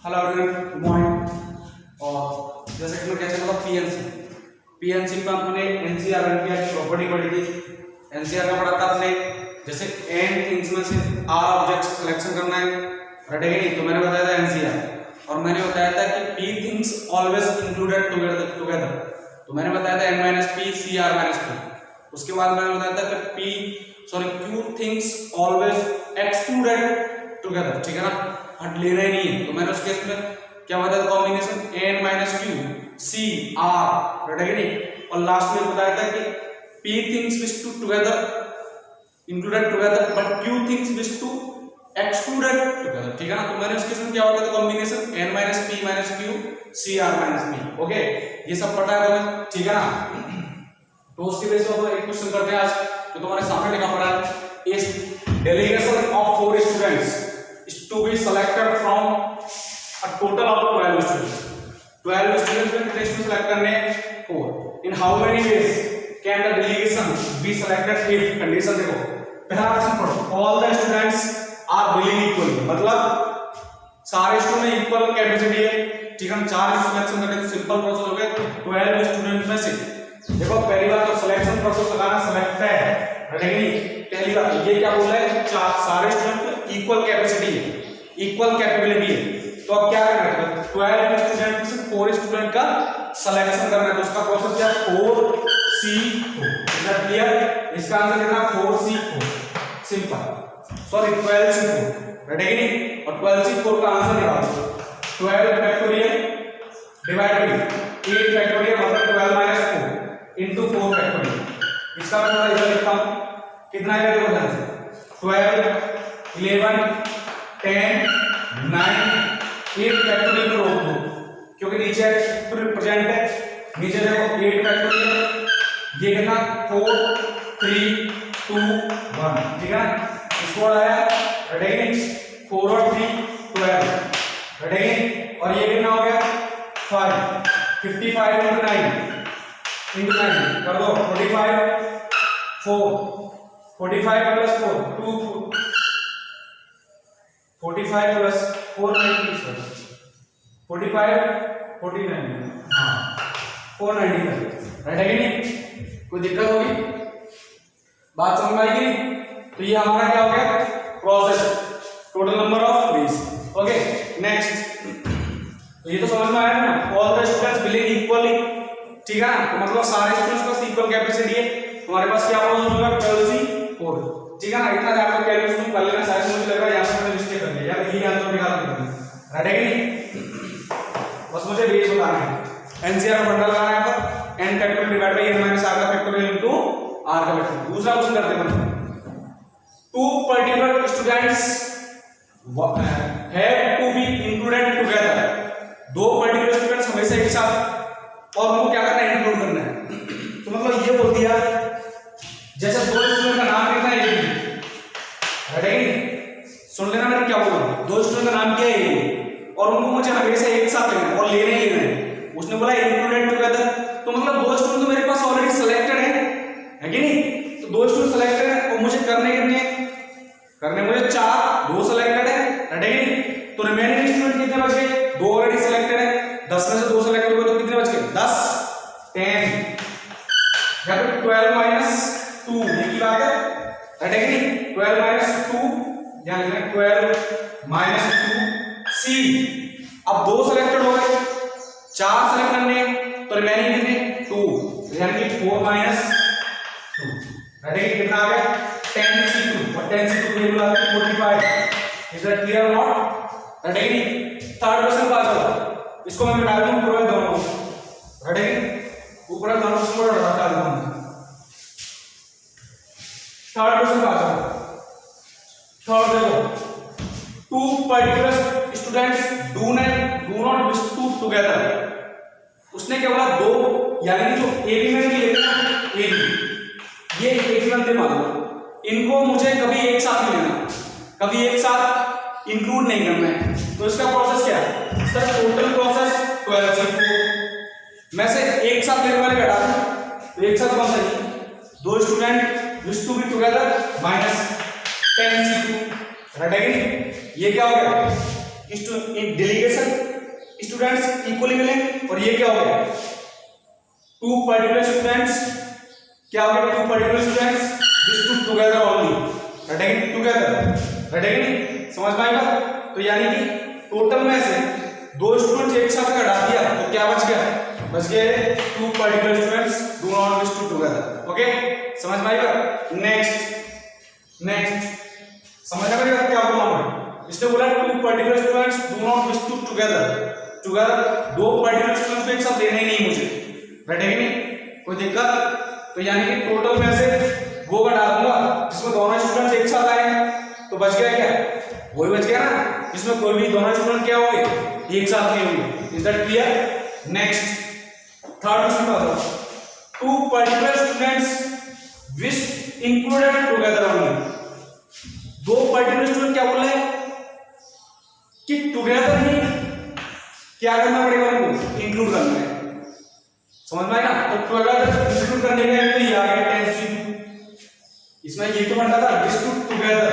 Hello everyone, good morning. और जैसे कि मैं क्या चल रहा था पीएनसी में अपने एनसीआर की प्रॉपर्टी पढ़ी थी। एनसीआर का पढ़ा था अपने जैसे एन थिंग्स में से आर ऑब्जेक्ट्स सिलेक्शन करना है, रटेगा नहीं। तो मैंने बताया था एनसीआर और मैंने बताया था कि p things always included together. तो मैंने बताया था n minus p C r minus p. उसके बाद मैंने बताया था कि q things always excluded together, ठीक है ना, हट लेना ही नहीं है। तो मैंने उस केस में क्या बताया था, combination n minus Q C R, रटेगा नहीं। और लास्ट में बताया था कि p things which two together included together but q things which two excluded together, ठीक है ना। तो मैंने उस केस में क्या बताया था, combination n minus p minus q C r minus p। Okay, ये सब पता है तुम्हें, ठीक है ना। तो उसके बेस पर एक क्वेश्चन करते हैं आज, जो तुम्हारे सामने लिखा पड़ा है। इस delegation of 4 students is to be selected from a total of 12 students. 12 students में कितने students select करने हैं? 4. In how many ways can the delegation be selected if condition देखो, पहला क्वेश्चन पढ़ो, all the students are billing equally, मतलब सारे student में इक्वल कैपेसिटी है, ठीक है। हम 4 सिलेक्शन करते हैं, सिंपल प्रोसेस हो गया। 12 स्टूडेंट में से देखो, पहली बात तो सिलेक्शन प्रोसेस लगाना सेलेक्ट है, नहीं। पहली बात ये क्या बोला है, सारे स्टूडेंट में इक्वल कैपेसिटी है, इक्वल कैपेबिलिटी है। तो अब क्या करना है, 12 स्टूडेंट में से 4 स्टूडेंट का सिलेक्शन करना है। तो उसका प्रोसेस क्या है, 4C4, इतना क्लियर। इसका आंसर कितना, 4C4, सिंपल। सॉरी 12C4, रटेगा नहीं। और 12C4 का आंसर निकालो, 12 फैक्टोरियल डिवाइड बाय 8 फैक्टोरियल मतलब 12 माइनस 4 इनटू 4 फैक्टोरियल। इसका पूरा इधर लिखता हूं, कितना आएगा देखो ध्यान से, 12 11 10 9 8 फैक्टोरियल को रोक दो क्योंकि नीचे प्रेजेंट है। नीचे देखो 8 फैक्टोरियल, ये कितना 4 3 2 1, ठीक है। इसको आया रटेगा 4 और 3 12, रटेगा। और ये कितना हो गया 5 55 into 9 कर दो 45 4 45 प्लस 4 2 45 प्लस 4 90 45 49, हाँ 495, राइट है कि नहीं। कोई दिक्कत होगी, बात समझ में आएगी। तो ये हमारा क्या हो गया, process total number of ways. Okay next, तो ये तो समझ में आया ना, all the students billing equally, ठीक है ना। तो मतलब सारे स्टूडेंट्स का इक्वल कैपेसिटी है। हमारे पास क्या प्रोसेस होगा, 12C4, ठीक है ना। इतना ध्यान रखो, कैलकुलेशन कर लेना, शायद मुझे लग रहा है यहां पे मैंने मिस्टेक कर दिया, यार ये आंसर निकाल दूंगा, राइट है कि नहीं। बस मुझे बेस बताना है, एनसीआर का बंडल लगाना है। तो n factorial divide by n minus r का फैक्टोरियल इनटू r का फैक्टोरियल। दूसरा क्वेश्चन करते हैं, two particular students have to be included together. दो पर्टिकुलर स्टूडेंट्स हमेशा एक साथ, और उनको क्या करना है, इंक्लूड करना है। तो मतलब ये बोल दिया, जैसे दो स्टूडेंट का नाम कितना है, रेडी सुन लेना मैंने क्या बोला। दो स्टूडेंट का नाम क्या है और उनको मुझे हमेशा एक साथ लेना है और लेना ही लेना है। उसने बोला इंक्लूडेड टुगेदर, तो मतलब दो स्टूडेंट तो मेरे पास ऑलरेडी सिलेक्टेड है कि नहीं। तो दो स्टूडेंट सिलेक्टेड है और मुझे करने मुझे 4, 2 सिलेक्टेड है, रेडी। तो रिमेनिंग स्टूडेंट कितने बच गए, 2 ऑलरेडी सिलेक्टेड है। 10 में से 2 सिलेक्ट हो गए तो कितने बच गए, 10 10, या फिर 12 माइनस 2, ये की बात है, रटेगा 12 माइनस 2, यहां लिखना 12 माइनस 2C। अब 2 सिलेक्टेड हो गए, 4 सिलेक्ट करने, तो रिमेनिंग कितने 2, यानी कि 4 माइनस 2, रटेगा कितना आ गया 10C2, और 10C2 की वैल्यू आ गई 45। इज दैट क्लियर और नॉट, रटेगा। थर्ड क्वेश्चन पास होगा, इसको मैं मिटा दूं पूरा दोनों, रटेगा ऊपर दोनों क्वेश्चन को हटा दूंगा। थर्ड क्वेश्चन पास होगा, थर्ड देखो, two particular students do not wish to together. उसने क्या बोला, दो, यानी कि जो AB में भी लेना AB, ये AB में मान लो, इनको मुझे कभी एक साथ नहीं लेना, कभी एक साथ इंक्लूड नहीं करना है। तो इसका प्रोसेस क्या है सर, टोटल प्रोसेस 12C4 में से एक साथ लेने वाले घटा दूं, तो एक साथ कौन सा, दो student wish to be together minus 10C2, रटेगा। ये क्या हो गया, डेलीगेशन स्टूडेंट्स इक्वली मिलेंगे, और ये क्या हो गया, टू पर्टिकुलर स्टूडेंट्स, क्या हो गया, two particular students wish to together only, रटेंगे टुगेदर, रटेंगे नहीं, समझ में आएगा। तो यानी कि टोटल में से दो स्टूडेंट्स एक साथ हटा दिया तो क्या बच गया, बच गए two particular students do not wish to together. Okay, समझ में आएगा। नेक्स्ट समझना पड़ेगा क्या बोला मैं, इसने बोला two particular students do not wish to together, दो पर्टिकुलर स्टूडेंट्स को एक साथ देना ही नहीं मुझे, रटेंगे नहीं, कोई दिक्कत। तो यानी कि टोटल में से वो घटा दूंगा जिसमें दोनों स्टूडेंट्स एक साथ आए, तो बच गया क्या, वही बच गया ना, इसमें कोई भी दोनों स्टूडेंट क्या होंगे, एक साथ नहीं होंगे। Is that clear. Next third question बताओ, two particular students which included together only, दो पर्टिकुलर स्टूडेंट क्या बोल रहे हैं कि टुगेदर ही क्या करना पड़ेगा, उनको इंक्लूड करना है, समझ में आया। तो टुगेदर इंक्लूड करने के लिए तो ये आ गया टेंसिव, इसमें ये तो बनता था विश टू टुगेदर,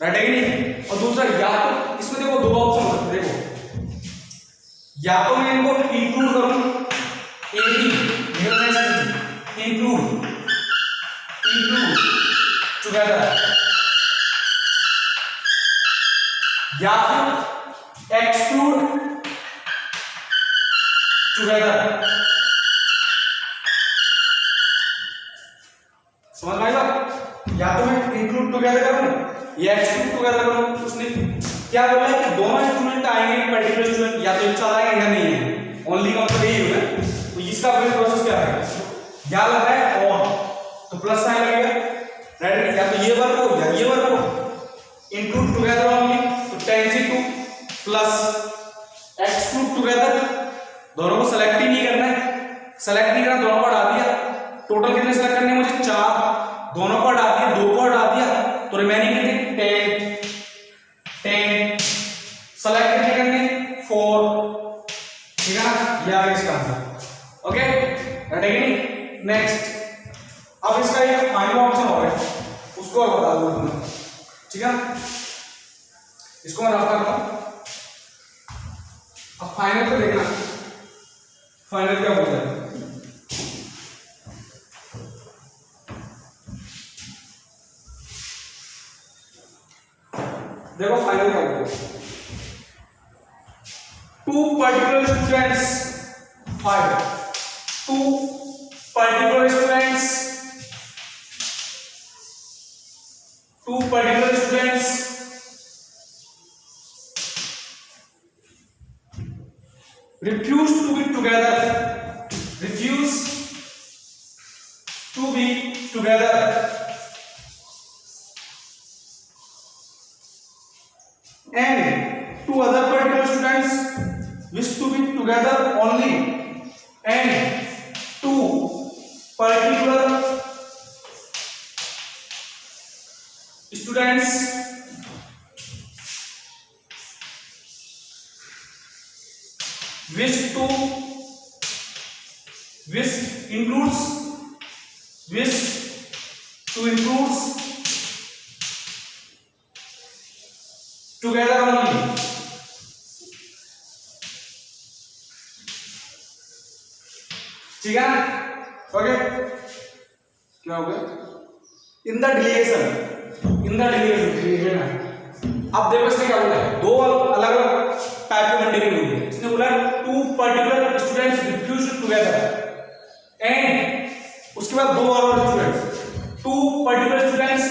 राइट है कि नहीं। और दूसरा या तो इसमें देखो दो ऑप्शन हो सकते, देखो या तो मैं इनको इंक्लूड करूं, इंक्लूड टुगेदर, या फिर एक्सक्लूड टुगेदर, समझ में आएगा। या तो मैं इंक्लूड टुगेदर करूं या एक्सक्लूड टुगेदर करूं। उसने क्या बोला है कि दोनों स्टूडेंट आएंगे, पर्टिकुलर स्टूडेंट या तो एक साथ आएंगे या नहीं है, ओनली का मतलब यही होगा। तो इसका प्रोसेस क्या है, या लग रहा है और तो प्लस साइन लगेगा, राइट, या तो ये वर्क हो या ये वर्क हो, इंक्लूड टुगेदर ओनली तो tensive two plus exclude together, दोनों को सेलेक्ट ही नहीं करना है, सेलेक्ट नहीं करना, दोनों को हटा दिया, टोटल कितने सेलेक्ट करने हैं मुझे, 4, दोनों को हटा दिया, 2 को हटा दिया, तो रिमेनिंग कितने 10 सेलेक्ट कितने करने 4, ठीक है ना, ये आ गया इसका आंसर। ओके, राइट है कि नहीं। नेक्स्ट अब इसका ये फाइनल ऑप्शन हो गया, उसको और बता दो तुम्हें, ठीक है, इसको मैं रफ कर रहा हूं। अब फाइनल को देखना, फाइनल क्या बोलता है, देखो फाइनल क्या बोलता है, two particular students 5, two particular students refuse to be together, and two other particular students wish to be together only, and two particular students wish includes together only, ठीक है। ओके, क्या हो गया, इन द डिलीगेशन अब देखो इसने क्या बोला है, दो अलग अलग टाइप के मंडे की बोली है। इसने बोला two particular students refuse together, and उसके बाद दो और students, two particular students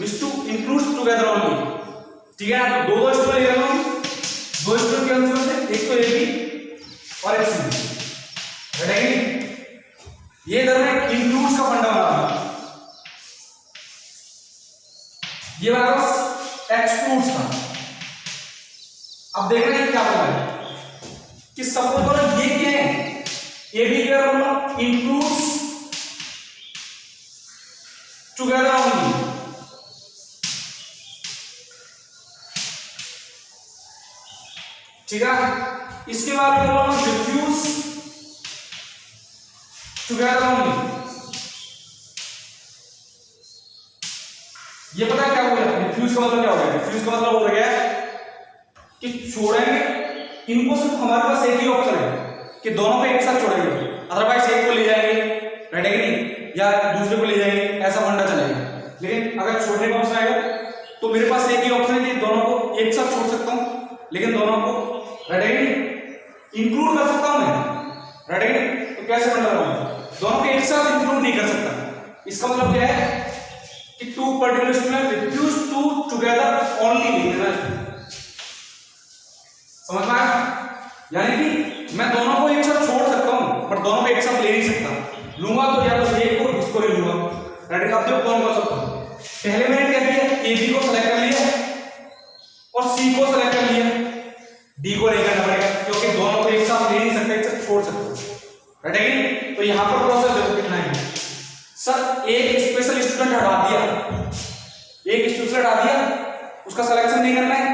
wish to include together only, ठीक है। तो दो स्टूडेंट ले रहा हूं, दो स्टूडेंट के आंसर से एक तो ए बी और एक सी, रेडी। ये इधर में इंक्लूड्स का फंडा बना, ये बना एक्सक्लूड्स का। अब देख रहे हैं क्या बोल रहा है कि सपोज करो ये क्या है, ये भी क्या बोल रहा हूं, इंक्लूड्स टुगेदर ओनली, ठीक है। इसके बाद बोल रहा हूं रिफ्यूज टुगेदर ओनली, ये पता है क्या बोल रहा है, रिफ्यूज का मतलब क्या हो गया, रिफ्यूज का मतलब हो गया कि छोड़ेंगे इनको, सिर्फ हमारे पास एक ही ऑप्शन है कि दोनों को एक साथ छोड़ेंगे, अदरवाइज एक को ले जाएंगे, राइट है कि नहीं, या दूसरे को ले जाएंगे, ऐसा फंडा चलेगा। लेकिन अगर छोड़ने का ऑप्शन आएगा तो मेरे पास एक ही ऑप्शन है कि दोनों को एक साथ छोड़ सकता हूं, लेकिन दोनों को, राइट है कि नहीं, इंक्लूड कर सकता हूं मैं, राइट है कि नहीं। तो कैसे फंडा लगाऊंगा, दोनों को एक साथ इंक्लूड नहीं कर सकता। इसका मतलब क्या है कि two particular student refuse to together only नहीं देना, समझ में आया? यानी कि मैं दोनों को एक साथ छोड़ सकता हूं पर दोनों को एक साथ ले नहीं सकता, लूंगा तो या तो एक को इसको ले लूंगा, राइट। अब देखो कौन कर सकता हूं, पहले मैंने क्या किया, ए बी को सेलेक्ट कर लिया और सी को सेलेक्ट कर लिया, डी को नहीं करना पड़ेगा क्योंकि दोनों को एक साथ ले नहीं सकते, एक साथ छोड़ सकते, राइट है कि नहीं। तो यहां पर प्रोसेस देखो कितना है, सर एक स्पेशल स्टूडेंट हटा दिया, एक स्टूडेंट हटा दिया, उसका सिलेक्शन नहीं करना है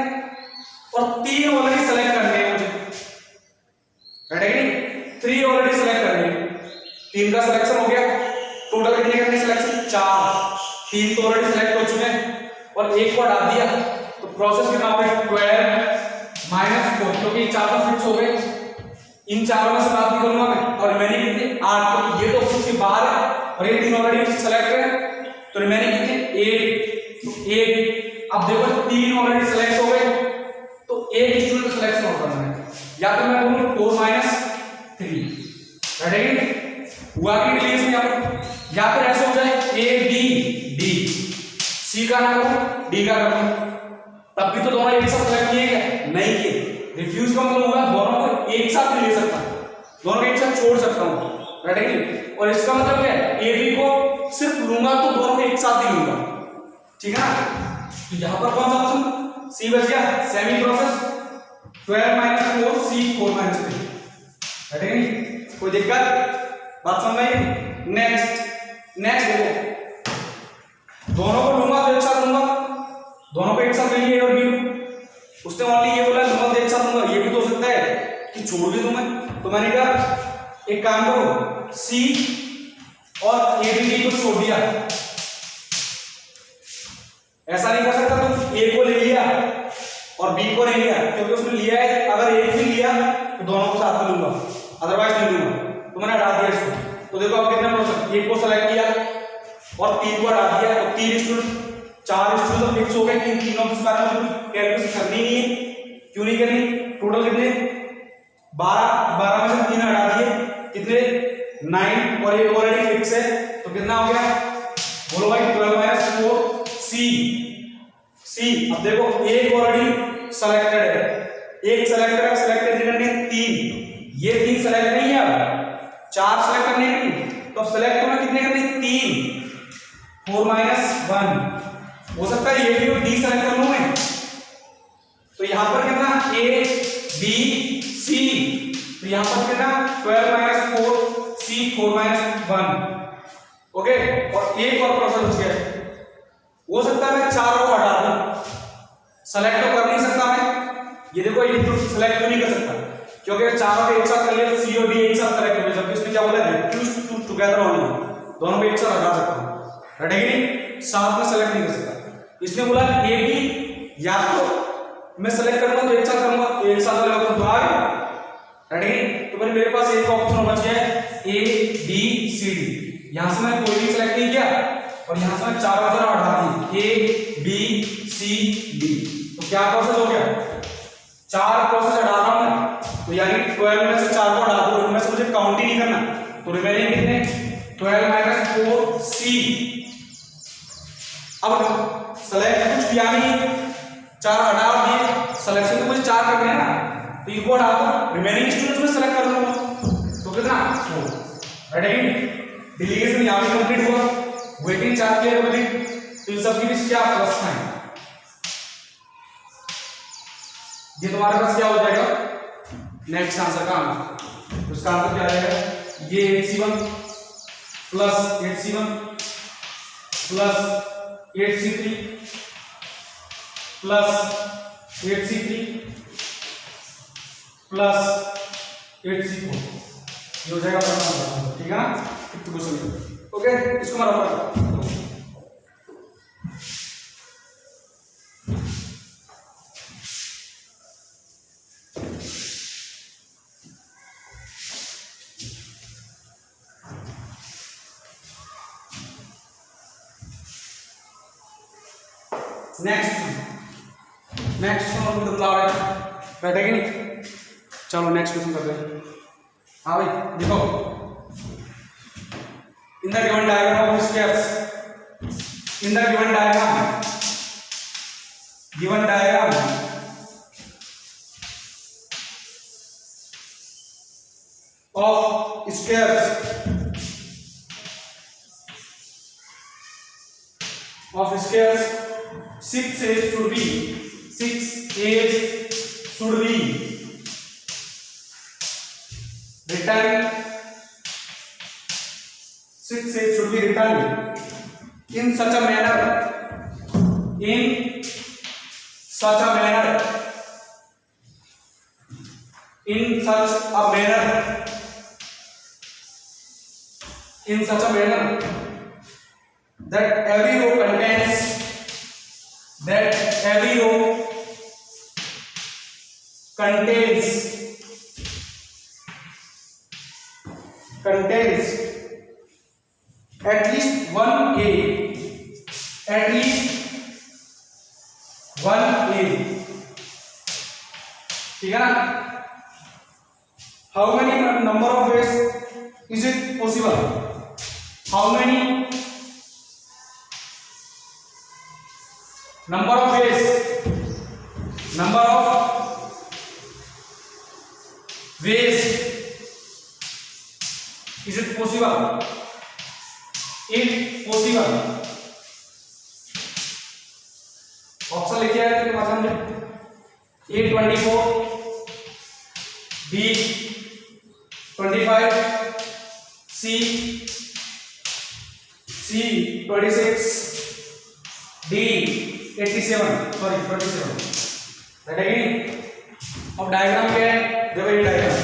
और 3 ऑलरेडी सेलेक्ट करने हैं मुझे, राइट है कि नहीं, 3 ऑलरेडी सेलेक्ट करने हैं, 3 का सिलेक्शन हो गया, टोटल कितने करने सिलेक्शन 4, 3 तो ऑलरेडी सेलेक्ट हो चुके हैं और एक को हटा दिया, तो प्रोसेस कितना हो गया 12 - 4, क्योंकि 4 तो फिक्स हो गए, इन चारों में से बात भी करूंगा मैं, और रिमेनिंग कितने 8, तो ये तो उसके बाहर है और ये 3 ऑलरेडी सेलेक्ट है, तो रिमेनिंग कितने 8। अब देखो 3 ऑलरेडी सेलेक्ट हो गए तो एक स्टूडेंट सिलेक्शन और करना है, या तो मैं बोलूं 4 - 3, राइट है कि हुआ कि डिलीशन, या फिर ऐसे हो जाए ए बी डी, सी का ना करूं डी का करूं, तब भी तो दोनों एक साथ सेलेक्ट किए क्या, नहीं किए। रिफ्यूज का मतलब होगा दोनों को एक साथ नहीं ले सकता, दोनों को एक साथ छोड़ सकता हूं, राइट है कि, और इसका मतलब क्या है, ए बी को सिर्फ लूंगा तो दोनों को एक साथ ही लूंगा, ठीक है ना। तो यहां पर कौन सा ऑप्शन सी बच गया, सेमी प्रोसेस 12 - 4 सी 4 - 3, राइट है नहीं, कोई दिक्कत, बात समझ में आई। नेक्स्ट देखो, दोनों को लूंगा तो एक साथ लूंगा, दोनों को एक साथ ले लिया और बी, उसने ओनली ये बोला लूंगा तो एक साथ लूंगा, ये भी तो हो सकता है कि छोड़ भी दूं मैं, तो मैंने कहा एक काम करो, सी और ए बी डी को छोड़ दिया, ऐसा नहीं कर सकता तुम ए को ले लिया और बी को नहीं लिया, क्योंकि उसने लिया है, अगर एक भी लिया तो दोनों को साथ में लूंगा, अदरवाइज नहीं लूंगा, तो मैंने हटा दिया इसको। तो देखो अब कितना प्रोसेस, एक को सेलेक्ट किया और 3 को हटा दिया, तो 3 स्टूडेंट 4 स्टूडेंट फिक्स हो गए, इन तीनों के बारे में कैलकुलेशन करनी नहीं है, क्यों नहीं करनी, टोटल कितने 12 में से 3 हटा दिए, कितने 9, और एक ऑलरेडी फिक्स है, तो कितना हो गया, बोलो भाई 12 - 4 सी। अब देखो एक ऑलरेडी सेलेक्टेड है, एक सेलेक्टेड है, सेलेक्टेड करने 3, ये 3 सेलेक्ट नहीं है, अब 4 सेलेक्ट करने हैं, तो सेलेक्ट होना कितने करने 3, 4 - 1, हो सकता है ये भी और डी सेलेक्ट कर लूं मैं, तो यहां पर कितना ए बी सी, तो यहां पर कितना 12 - 4 सी 4 - 1, ओके। और एक और प्रोसेस बच गया, हो सकता है मैं 4 को हटा दूं, सेलेक्ट तो कर नहीं सकता मैं, ये देखो ये तो सेलेक्ट क्यों नहीं कर सकता, क्योंकि चारों को एक साथ कर लिया, सी और डी एक साथ सेलेक्ट हो गए, जबकि इसने क्या बोला रिफ्यूज टू टुगेदर ओनली, दोनों को एक साथ हटा सकता हूं, राइट है कि नहीं, साथ में सेलेक्ट नहीं कर सकता। इसने बोला ए बी, या तो मैं सेलेक्ट करूंगा तो एक साथ करूंगा, एक साथ वाले ऑप्शन तो आ गए, राइट है कि नहीं, तो मेरे पास एक ऑप्शन बच गया है ए बी सी डी, यहां से मैं कोई भी सेलेक्ट नहीं किया और यहां से मैं 4 ऑप्शन हटा दिए, ए बी सी डी, तो क्या प्रोसेस हो गया, 4 प्रोसेस हटा रहा हूं मैं, तो यानी 12 में से 4 को हटा दो, इनमें से मुझे काउंट ही नहीं करना, तो रिमेनिंग कितने 12 - 4 सी। अब सेलेक्ट कुछ किया नहीं, 4 हटा दिए, सिलेक्शन तो मुझे 4 करने हैं ना, तो इनको हटा दो, रिमेनिंग स्टूडेंट्स में सेलेक्ट कर लूंगा, तो कितना 4, राइट है, डिलीगेशन यहां पे कंप्लीट हुआ, वेटिंग चार्ज किया बदली, तो इन सब के बीच क्या प्लस है, ये तुम्हारे पास क्या हो जाएगा नेक्स्ट आंसर का आंसर, उसका आंसर क्या आएगा, ये 8C1 plus 8C1 plus 8C3 plus 8C3 plus 8C4, ये हो जाएगा अपना आंसर, ठीक है ना, 50%, ओके। इसको मैं रख रहा हूं, नेक्स्ट क्वेश्चन बदलाव है, बैठेगी नहीं? चलो नेक्स्ट क्वेश्चन करते हैं। हाँ भाई देखो, in the given diagram of squares, in the given diagram of squares six edges should be written, in such a manner that every row contains at least one A, ठीक है ना? How many number of ways is it possible? How many number of ways is it possible? If possible, option लिखिए तो मतलब A24, B25, C26, D87, sorry 27, बैठेगी? अब diagram क्या है? देखो ये डायग्राम,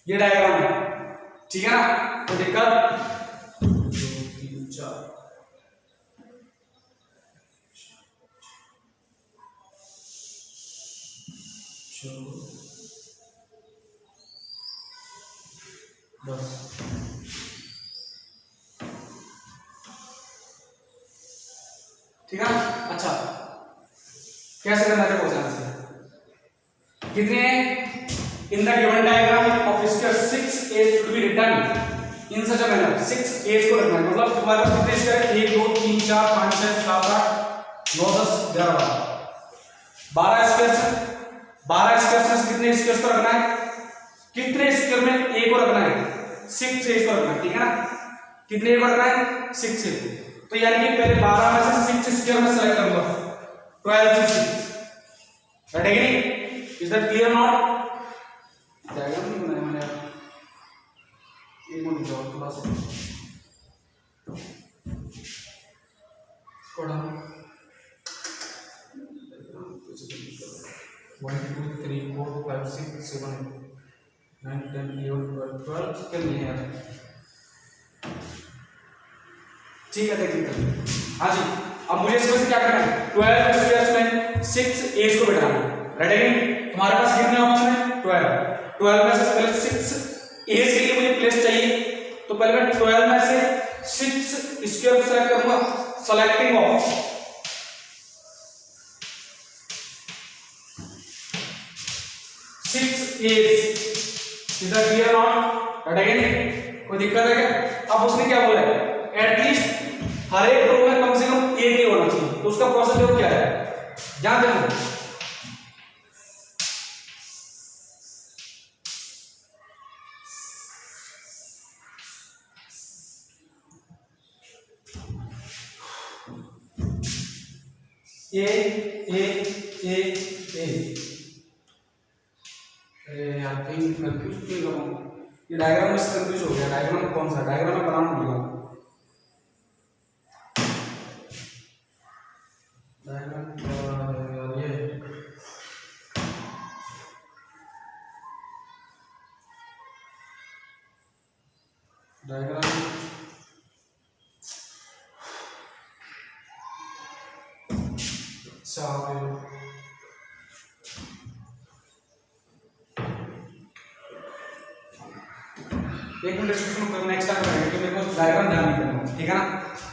ये डायग्राम है, ठीक है ना? तो दिक्कत 2 3 4 10, ठीक है? अच्छा, कैसे करना है क्वेश्चन आंसर? कितने in the given diagram of square 6 edges should be written in such a manner, 6 edges को रखना है, मतलब तुम्हारे पास कितने स्क्वायर 1 2 3 4 5 6 7 8 9 10 11 12 स्क्वायर से कितने स्क्वायर को रखना है? कितने स्क्वायर में a को रखना है? 6 edges को रखना है, ठीक है ना? कितने को रखना है? 6 edges। तो यानी कि पहले 12 में से 6 स्क्वायर में सेलेक्ट करूंगा, 12 से 6, बैठेगी नहीं? Is that clear not? Diagram नहीं बनाया मैंने, एक मिनट जाओ थोड़ा सा पढ़ा 1 2 3 4 5 6 7 9 10 11 12 कितने नहीं है? ठीक है, देखिए हाँ जी। अब मुझे इसमें से क्या करना है? 12 स्क्वायर्स में 6 एज को बैठाना है, रेडी? तुम्हारे पास कितने ऑप्शन है? 12 में से पहले 6 एज के लिए मुझे प्लेस चाहिए, तो पहले मैं 12 में से 6 स्क्वायर सेलेक्ट करूंगा, selecting of 6 as. Is that clear not? बैठेगा नहीं? कोई दिक्कत है क्या? अब उसने क्या बोला है? एटलीस्ट हर एक रो में कम से कम एक ही होना चाहिए, तो उसका प्रोसीजर क्या है? ध्यान देना, ए ए ए ए आई थिंक कंफ्यूज क्यों कर रहा हूं? ये डायग्राम में कंफ्यूज हो गया। डायग्राम कौन सा डायग्राम में बनाना भूल गया। डायग्राम ये डायग्राम एक मिनट डिस्कशन करो, नेक्स्ट टाइम करेंगे क्योंकि मेरे को डायग्राम ध्यान नहीं करना, ठीक है ना।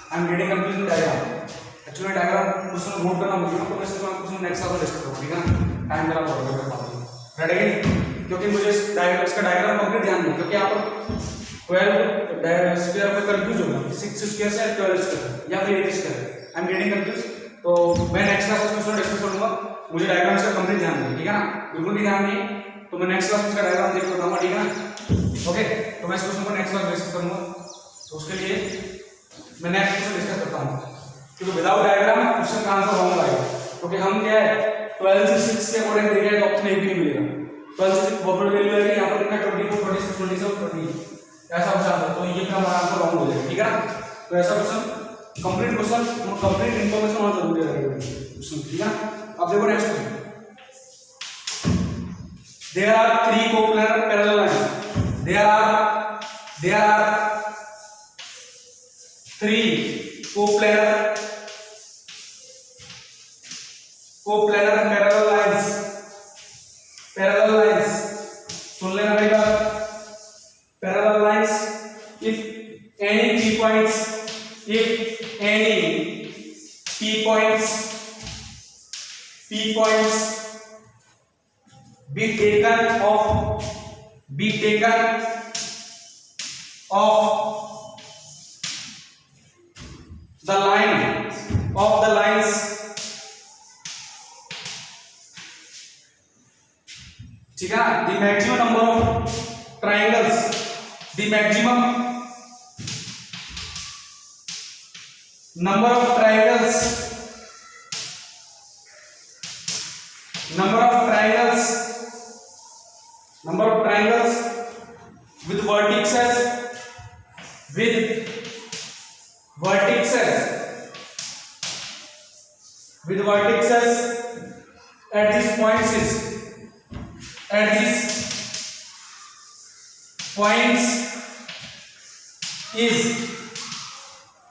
I am getting confusion diagram, actually diagram question note करना मुझे, तो मैं इसको क्वेश्चन नेक्स्ट क्लास में डिस्कस करूंगा, ठीक है ना। टाइम मेरा बहुत हो गया, रेडी, क्योंकि मुझे इसका डायग्राम कंप्लीट ध्यान नहीं, क्योंकि आप 12 स्क्वायर में कंफ्यूज होगा, 6 स्क्वायर से 12 स्क्वायर या फिर 8 square, I am getting confuse. तो मैं नेक्स्ट क्लास में इसको डिस्कस करूंगा, मुझे डायग्राम का कंप्लीट ध्यान नहीं, ठीक है ना, बिल्कुल भी ध्यान नहीं, तो मैं नेक्स्ट क्लास में इसका डायग्राम देख बताऊंगा, ठीक है ना। ओके, तो मैं इस क्वेश्चन को नेक्स्ट क्लास में डिस्कस करूंगा, तो उसके लिए मैं नेक्स्ट क्वेश्चन डिस्कस करता हूं, क्योंकि विदाउट डायग्राम क्वेश्चन का आंसर रॉन्ग आएगा, क्योंकि हम क्या है 12 से 6 के अकॉर्डिंग देखिए तो ऑप्शन एक भी नहीं मिलेगा, 12 से 6 प्रोबेबिलिटी वैल्यू आएगी, यहां पर कितना 24 26 27 30 ऐसा हो जाता है, तो ये फिर हमारा आंसर रॉन्ग हो जाएगा, ठीक है ना। तो ऐसा क्वेश्चन कंप्लीट क्वेश्चन और कंप्लीट इंफॉर्मेशन होना जरूरी है क्वेश्चन, ठीक है। अब देखो next question, there are 3 coplanar parallel lines, there are 3 coplanar parallel lines, सुन लेना मेरी बात, parallel lines if any p points be taken of the lines ठीक है, the maximum number of triangles, the maximum number of triangles with vertices at these points is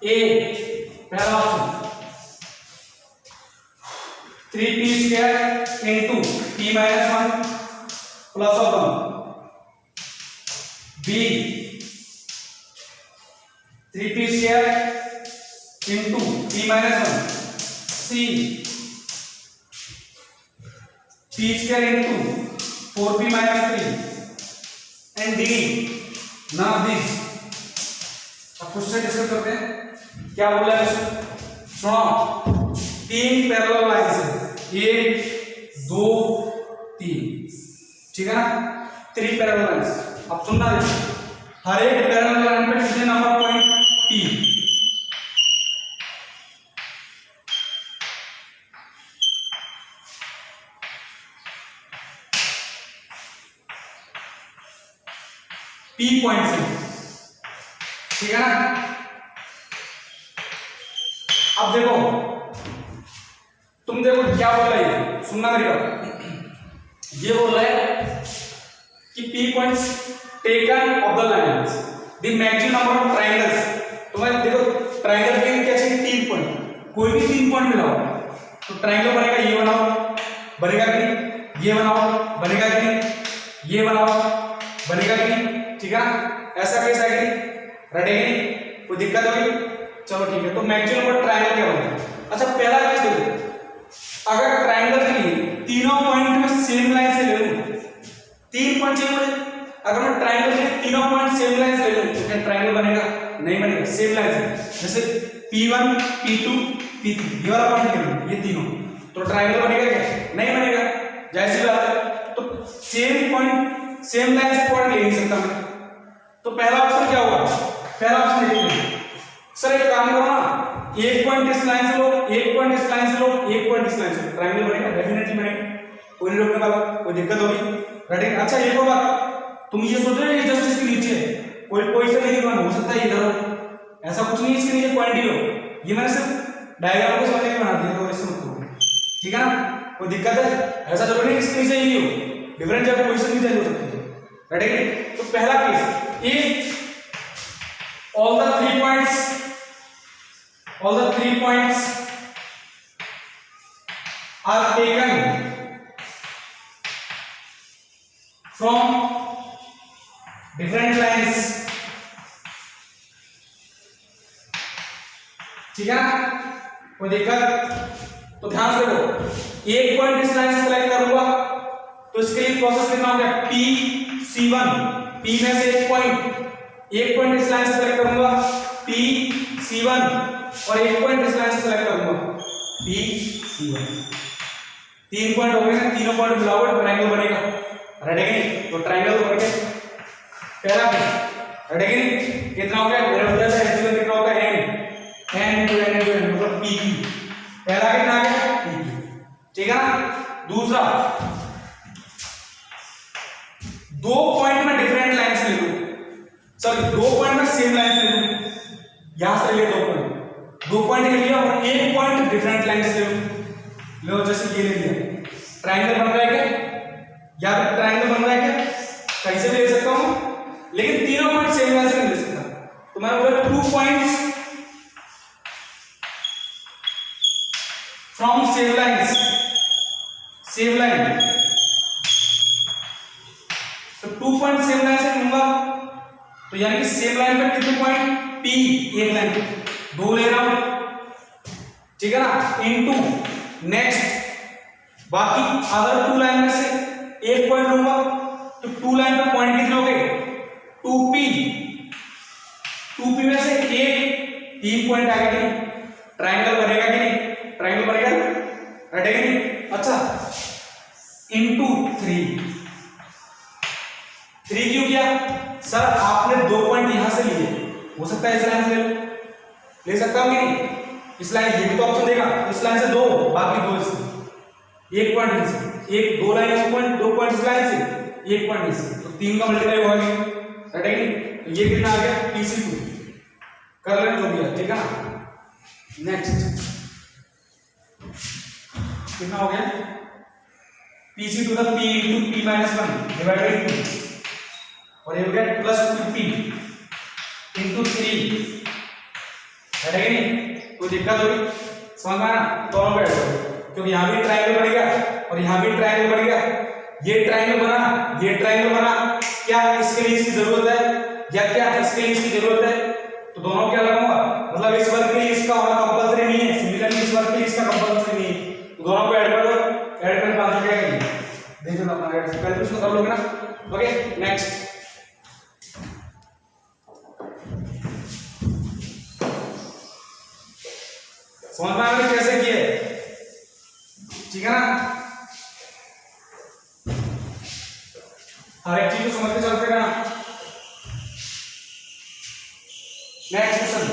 A, पहला option 3p square into p minus 1 plus of 1, B 3p square into p minus 1, C p square into 4p minus 3, and D none of these। अब question discuss करते हैं, क्या बोला है, सुनो, 3 parallel lines है, 1 2 3, ठीक है ना, 3 पैरेलल लाइंस। अब सुनना देखो, हर एक पैरेलल लाइन पे कितने नंबर पॉइंट P पॉइंट्स है, ठीक है ना। अब देखो, तुम देखो क्या बोल रहा है, सुनना मेरी बात, ये बोल रहा है कि P points taken of the lines, the maximum number of triangles। तो मैं देखो ट्रायंगल के क्या चाहिए, 3 पॉइंट, कोई भी 3 पॉइंट मिलाओ तो ट्रायंगल बनेगा, ये बनाओ बनेगा कि नहीं, ये बनाओ बनेगा कि नहीं, ये बनाओ बनेगा कि नहीं, ठीक है ना, ऐसा कैसा है कि रटेगी, कोई दिक्कत होगी, चलो ठीक है। तो मैक्सिमम नंबर ट्रायंगल क्या होगा, अच्छा पहला केस देखो, अगर ट्रायंगल के लिए तीनों पॉइंट में सेम लाइन से ले लूं, 3 पॉइंट चाहिए मुझे, अगर मैं ट्रायंगल के लिए तीनों पॉइंट सेम लाइन से ले लूं तो क्या ट्रायंगल बनेगा, नहीं बनेगा, सेम लाइन से, जैसे P1 P2 P3 ये वाला पॉइंट ले ये तीनों, तो ट्रायंगल बनेगा क्या, नहीं बनेगा, जाहिर सी बात है। तो सेम पॉइंट सेम लाइन से पॉइंट ले नहीं सकता मैं, तो पहला ऑप्शन क्या होगा, पहला ऑप्शन देखिए सर, एक काम करो ना, एक पॉइंट इस लाइन से लो, एक पॉइंट इस लाइन से लो, एक पॉइंट इस लाइन से लो, ट्रायंगल बनेगा, डेफिनेटली बनेगा, कोई नहीं रोकने वाला, कोई दिक्कत होगी, राइट। अच्छा एक और बात, तुम ये सोच रहे हो जस्ट इसके नीचे कोई से नहीं हो सकता है इधर हो, ऐसा कुछ नहीं, इसके नीचे पॉइंट ही हो, ये मैंने सिर्फ डायग्राम को समझने के लिए बना दिया, तो ऐसे मत करो, ठीक है ना, कोई दिक्कत है, ऐसा जरूरी नहीं इसके नीचे ही हो, डिफरेंट जगह पोजीशन भी चाहिए हो सकती है, राइट। तो पहला case, if all the 3 points are taken from different lines ठीक है ना, कोई दिक्कत? तो ध्यान से देखो, एक पॉइंट इस लाइन से सेलेक्ट करूंगा तो इसके लिए प्रोसेस कितना हो गया, पी सी वन, पी में से एक पॉइंट इस लाइन से सेलेक्ट करूंगा पी सी वन, और एक पॉइंट इस लाइन से सेलेक्ट करूंगा पी सी वन। 3 पॉइंट हो गए ना, तीनों पॉइंट मिला हुआ ट्रायंगल बनेगा, रेडी? तो ट्रायंगल बन गया पहला, रेडी? कितना हो गया, मेरा बताया था एच कितना होता है, n to n to n, मतलब पी की, पहला कितना आ गया पी की, ठीक है ना? दूसरा, दो पॉइंट में डिफरेंट लाइंस ले लो, सॉरी दो पॉइंट में सेम लाइंस ले लो, यहां से ले दो पॉइंट ले लिया और एक पॉइंट डिफरेंट लाइंस ले लो, जैसे ये ले लिया, ट्रायंगल बन रहा है क्या, या ट्रायंगल बन रहा है क्या, कहीं से भी ले सकता हूं, लेकिन तीनों पॉइंट सेम लाइन से नहीं ले सकता, तो मैंने बोला 2 points from same lines, same line, तो 2 पॉइंट सेम लाइन से लूंगा, तो यानी कि सेम लाइन पे कितने पॉइंट, P एक लाइन पे 2 ले रहा हूं, ठीक है ना, इनटू नेक्स्ट बाकी अदर 2 लाइन में से एक पॉइंट लूंगा, तो 2 लाइन पे पॉइंट कितने हो गए, 2P में से एक 3 पॉइंट आ गए, ट्रायंगल बनेगा कि नहीं, ट्रायंगल बनेगा, रटेगा नहीं? अच्छा, इनटू 3 क्यों किया सर, आपने 2 पॉइंट यहां से लिए, हो सकता है इस लाइन से ले सकता हूं कि नहीं, इस लाइन, ये भी तो ऑप्शन देगा, इस लाइन से 2, बाकी 2 इससे, एक पॉइंट इससे, एक 2 लाइन इस पॉइंट, 2 पॉइंट इस लाइन से, एक पॉइंट इससे, तो 3 का मल्टीप्लाई होगा, रटेगा नहीं? ये कितना आ गया, PC2, कर लें जो भी है, ठीक है ना? नेक्स्ट कितना हो गया, PC two the P into P minus 1 divided 2, और ये हो गया प्लस 2P इंटू 3, है कि नहीं? कोई दिक्कत होगी, समझ में आना? दोनों पे ऐड करो, क्योंकि यहाँ भी ट्रायंगल बनेगा और यहाँ भी ट्रायंगल बनेगा, ये ट्रायंगल बना, ये ट्रायंगल बना, क्या इसके लिए इसकी जरूरत है, या क्या इसके लिए इसकी जरूरत है, तो दोनों क्या लगाऊंगा, मतलब इस वर्ग के लिए इसका होना कंपल्सरी नहीं है, सिमिलरली इस वर्ग के लिए इसका कंपल्सरी नहीं है, तो दोनों को ऐड कर दो, ऐड करने बाद क्या करेंगे, देख लो अपना ऐड कैलकुलेशन कर लोगे ना, ओके? नेक्स्ट समझ में आ गया कैसे किए, ठीक है ना? हर एक चीज को समझ के चलते रहना। Next question,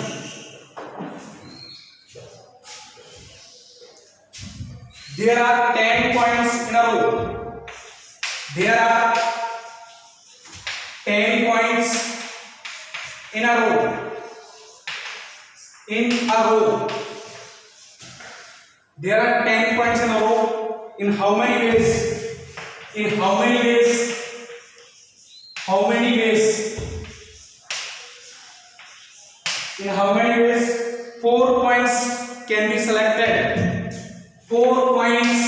there are 10 points in a row, there are 10 points in a row, there are 10 points in a row, in how many ways, in how many ways, how many ways, in how many ways 4 points can be selected, 4 points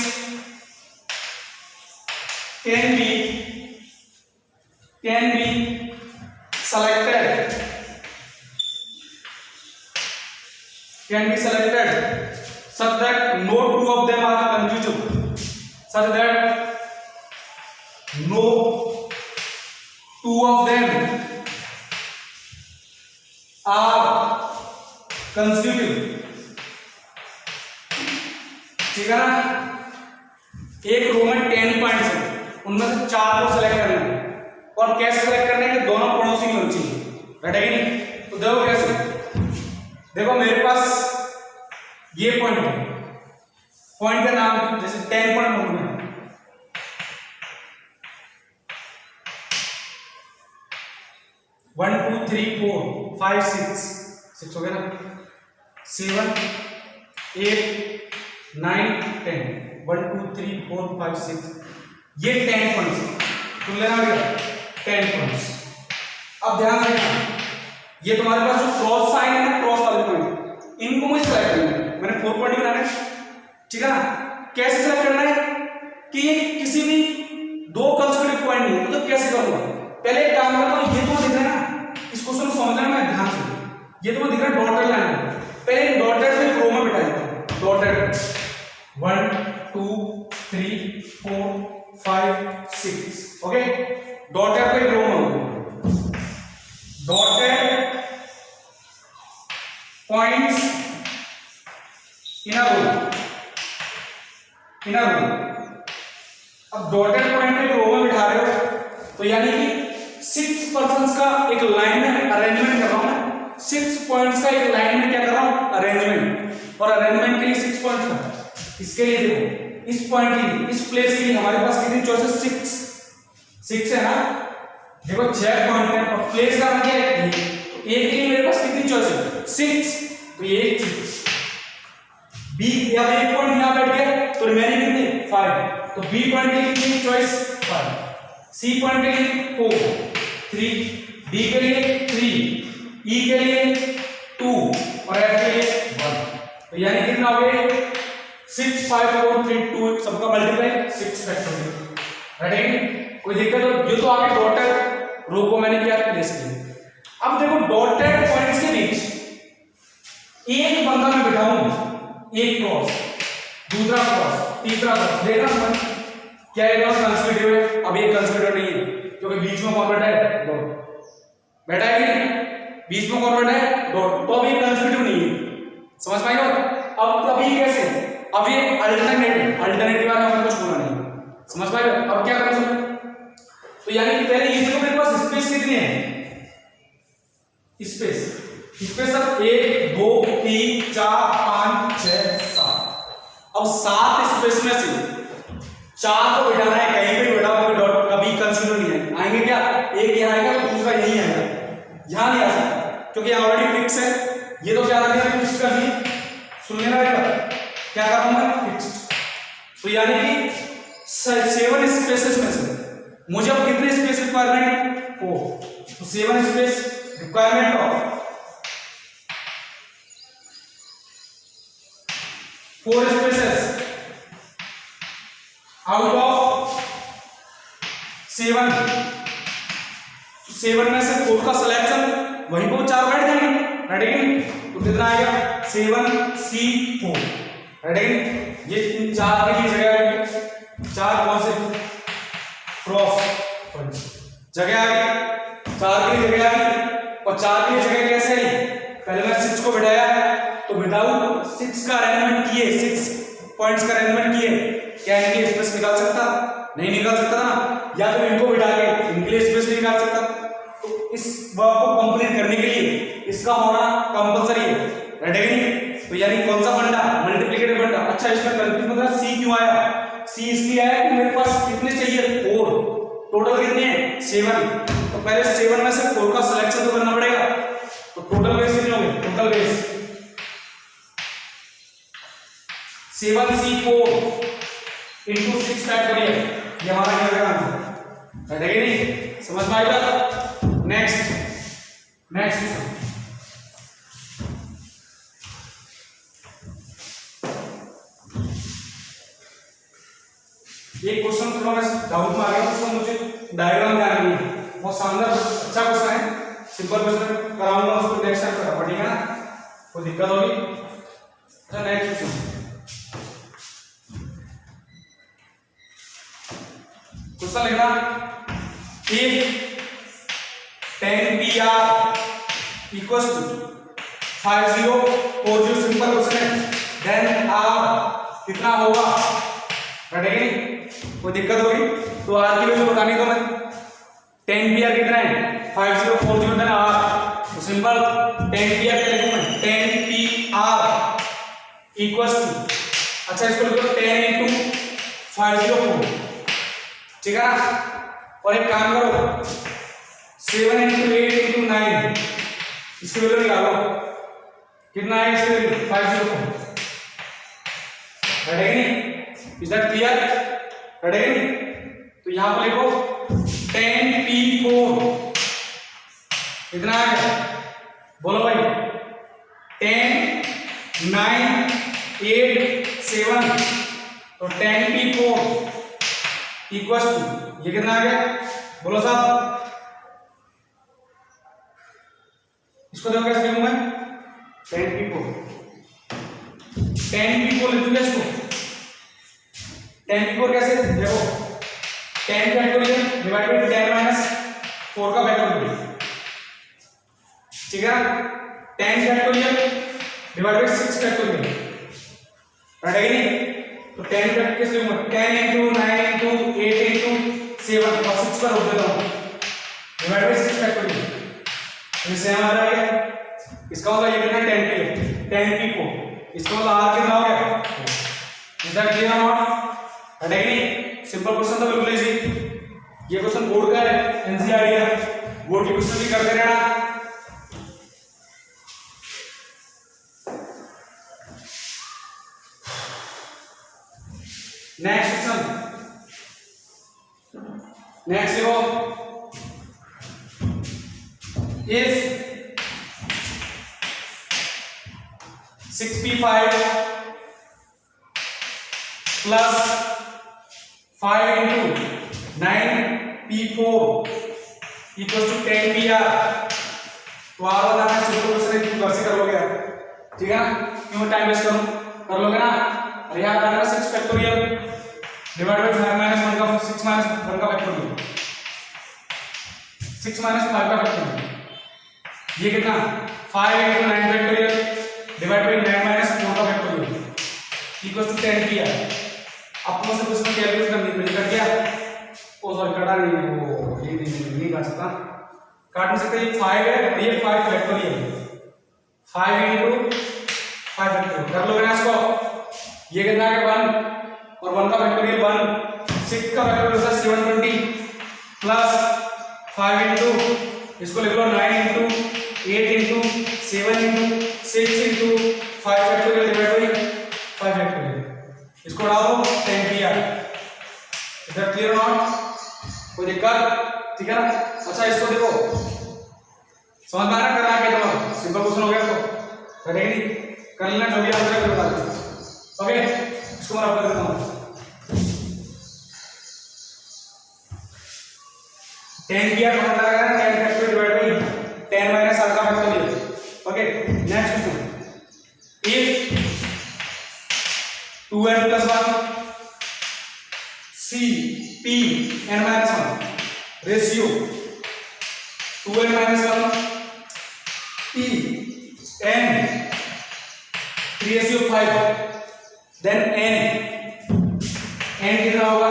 can be selected, such that no 2 of them are consecutive, such that no 2 of them are consecutive, ठीक है ना? एक रो में 10 points हैं, उनमें से 4 को select करना है, और कैसे सेलेक्ट करना है कि दोनों पड़ोसी में होनी चाहिए, बैठेगा नहीं? तो देखो कैसे, देखो मेरे पास ये पॉइंट है, पॉइंट का नाम जैसे 10 पॉइंट होंगे, 1 2 3 4 5 6 हो गया ना, 7 8 9 10, 1 2 3 4 5 6, ये 10 पॉइंट्स सुन लेना भैया, 10 पॉइंट्स। अब ध्यान रखना, ये तुम्हारे पास जो क्रॉस साइन है ना, क्रॉस वाले पॉइंट, इनको मुझे सेलेक्ट करना है, मैंने 4 पॉइंट बनाना है, ठीक है ना? कैसे सेलेक्ट करना है कि ये किसी भी 2 कंसेक्यूटिव पॉइंट नहीं है, तो कैसे करूंगा, पहले एक काम करता हूं, ये तो दिख रहा है ना, इस क्वेश्चन को समझना है मैं ध्यान से, ये तो दिख रहा है डॉटेड लाइन, पहले डॉटेड को एक रो में बिठाएंगे, डॉटेड 1 2 3 4 5 6, ओके। डॉटेड को एक रो में, dotted points in a row, in a रो। अब डॉटेड पॉइंट एक रो में बिठा रहे हो तो यानी कि 6 पर्सन्स का एक लाइन में अरेंजमेंट कर रहा हूं मैं, 6 पॉइंट्स का एक लाइन में क्या कर रहा हूं, अरेंजमेंट। और अरेंजमेंट के लिए 6 पॉइंट्स का, इसके लिए देखो इस पॉइंट के लिए, इस प्लेस के लिए हमारे पास कितनी चॉइसेस, 6 है ना। देखो 6 पॉइंट है और प्लेस का क्या है, तो ए के लिए मेरे पास कितनी चॉइस है, 6, तो ये एक चीज। बी या एक पॉइंट यहां बैठ गया तो रिमेनिंग कितने, 5, तो बी पॉइंट के लिए कितनी चॉइस, 5, सी पॉइंट के लिए 4 3, डी के लिए 3, ई के लिए 2 और एफ के लिए 1। तो यानी कितना हो गया, 6 5 4 3 2, सबका मल्टीप्लाई 6 फैक्टोरियल, राइट। कोई दिक्कत हो, ये तो आगे डॉटेड रो को मैंने क्या प्लेस किया। अब देखो डॉटेड पॉइंट्स के बीच एक बंदा मैं बिठाऊं, एक क्रॉस, दूसरा क्रॉस, तीसरा क्रॉस, देखना क्या है, कंस्टिट्यूटिव है। अब ये कंस्टिट्यूटिव नहीं है क्योंकि बीच में कौन बैठा है, डॉट बैठा है कि नहीं, बीच में कौन बैठा है, डॉट, तो अब ये कंस्टिट्यूटिव नहीं है, समझ पाए हो। अब ये कैसे, अब ये अल्टरनेटिव, अल्टरनेटिव वाला हमें कुछ बोलना नहीं, समझ पाए हो। अब क्या करूं, तो यानी कि पहले ये देखो मेरे पास स्पेस कितनी है, स्पेस अब 1 2 3 4 5 6 7। अब 7 स्पेस में से 4 को बिठाना है, कहीं पे बिठाओ कोई डॉट, कभी कंसिडर नहीं है, आएंगे क्या, एक यहाँ आएगा तो दूसरा यहीं आएगा, यहाँ नहीं आ सकता क्योंकि ऑलरेडी फिक्स है। ये तो क्या करना है, फिक्स कर दी, सुन लेना रहेगा, क्या कर रहा हूं मैं, फिक्स। तो यानी कि 7 स्पेसेस में से मुझे अब कितने स्पेस रिक्वायरमेंट, 4, तो 7 space requirement of 4 spaces out of 7, 7 में से 4 का सिलेक्शन, वहीं पर 4 बैठ जाएंगे, राइट। तो कितना आएगा, 7C4, राइट। ये 4 के लिए जगह आएगी, 4 कौन से, क्रॉस जगह आ गई, 4 के लिए जगह आ गई। और 4 के लिए जगह कैसे आई, पहले मैं 6 को बिठाया तो विदाउट 6 का अरेंजमेंट किए, 6 पॉइंट्स का अरेंजमेंट किए, क्या इनके स्पेस निकाल सकता, नहीं निकाल सकता ना, या फिर इनको बिठा के इनके लिए स्पेस नहीं निकाल सकता। तो इस वर्क को कंप्लीट करने के लिए इसका होना कंपलसरी है, राइट। तो यानी कौन सा फंडा, मल्टीप्लिकेटिव फंडा। अच्छा इसमें कंफ्यूज मतलब सी क्यों आया, सी इसलिए आया कि मेरे पास कितने चाहिए, 4, टोटल कितने हैं, 7। तो पहले 7 में से 4 का सिलेक्शन तो करना पड़ेगा, तो टोटल बेस कितने होंगे, total base 7C4 into 6 factorial, ये हमारा क्या होगा आंसर, है कि नहीं, समझ में आएगा। नेक्स्ट ये क्वेश्चन थोड़ा मैं डाउट में आ गया, उसको मुझे डायग्राम ध्यान नहीं है, बहुत शानदार अच्छा क्वेश्चन है, सिंपल क्वेश्चन कराऊंगा उसको नेक्स्ट टाइम करा ठीक है ना, कोई दिक्कत होगी। अच्छा नेक्स्ट क्वेश्चन लिखना, if 10PR equals to 5040, simple question है, देन R कितना होगा, रटेगी कोई दिक्कत होगी तो R की वैल्यू बतानी तो मैं, 10PR कितना है 5040 देन R, तो सिंपल 10PR क्या लिखूं मैं, 10PR इक्वल्स टू, अच्छा इसको लिखो 10 into 504, ठीक है ना। और एक काम करो 7 into 8 into 9, इसकी वैल्यू निकालो कितना है, इसकी वैल्यू 504, रटेगी नहीं, इज दैट क्लियर, रटेगी नहीं। तो यहां पर लिखो 10P4 कितना है, बोलो भाई, 10 9 8 7, तो 10P4 इक्वल्स टू, ये कितना आ गया, बोलो साहब, इसको देखो कैसे लिखूं मैं, 10P4 10p4 लिख दूंगा इसको। 10p4 कैसे देखो 10 फैक्टोरियल डिवाइड बाय 10 माइनस 4 का फैक्टोरियल, ठीक है ना। 10 factorial divide bye 6 factorial, right है कि नहीं। तो 10 फैक्टोरियल कैसे लिखूंगा 10 into 9 into 8 into 7 और 6 पर रोक देता हूं डिवाइड बाय 6 फैक्टोरियल, तो इससे हमारा आ गया। इसका मतलब ये कितना 10p4, इसका मतलब r कितना हो गया, is that clear not, right है कि नहीं। सिंपल क्वेश्चन था बिल्कुल इजी। ये क्वेश्चन बोर्ड का है, एनसीईआरटी का, बोर्ड के क्वेश्चन भी करते रहना। नेक्स्ट क्वेश्चन, नेक्स्ट देखो, if 6p5 plus 5 into 9p4 equals to 10pr, तो आर बताना है। सिंपल क्वेश्चन है, घर से कर लोगे आप, ठीक है ना, क्यों टाइम वेस्ट करूं, कर लोगे ना। और यहाँ बताना 6 फैक्टोरियल डिवाइड बाय 5 माइनस 1 का 6 माइनस 1 का फैक्टोरियल, 6 माइनस 5 का फैक्टोरियल, ये कितना 5 into 9 factorial divide bye 9 minus 4 का फैक्टोरियल इक्वल्स टू 10 किया। आपको सिर्फ इसमें कैलकुलेट करनी पड़ेगी, कर दिया। ओ सॉरी काटा नहीं है, वो ये नहीं काट सकता, काट नहीं सकता। ये 5 है और ये 5 फैक्टोरियल, 5 into 5 फैक्टोरियल कर लोगे ना इसको। ये कितना है 1 और 1 का फैक्टोरियल 1, 6 का फैक्टोरियल होता है 720 प्लस 5 into इसको लिख लो 9 into 8 into 7 into 6 into 5 factorial divide bye 5 factorial, इसको डालो 10 किया। इज दैट क्लियर नॉट, कोई दिक्कत, ठीक है ना। अच्छा इसको देखो समझ में आ रहा करना क्या, तो सिंपल क्वेश्चन हो गया, तो करेंगे नहीं कर लेना, जो भी आंसर है बता देना। ओके इसको मैं रख देता हूं 10 किया तो पता लगा 10 factorial divide bye 10 minus r का factorial. Okay next question, if 2n plus 1 c p n minus 1 ratio 2n minus 1 p n 3 ratio 5, then n कितना होगा,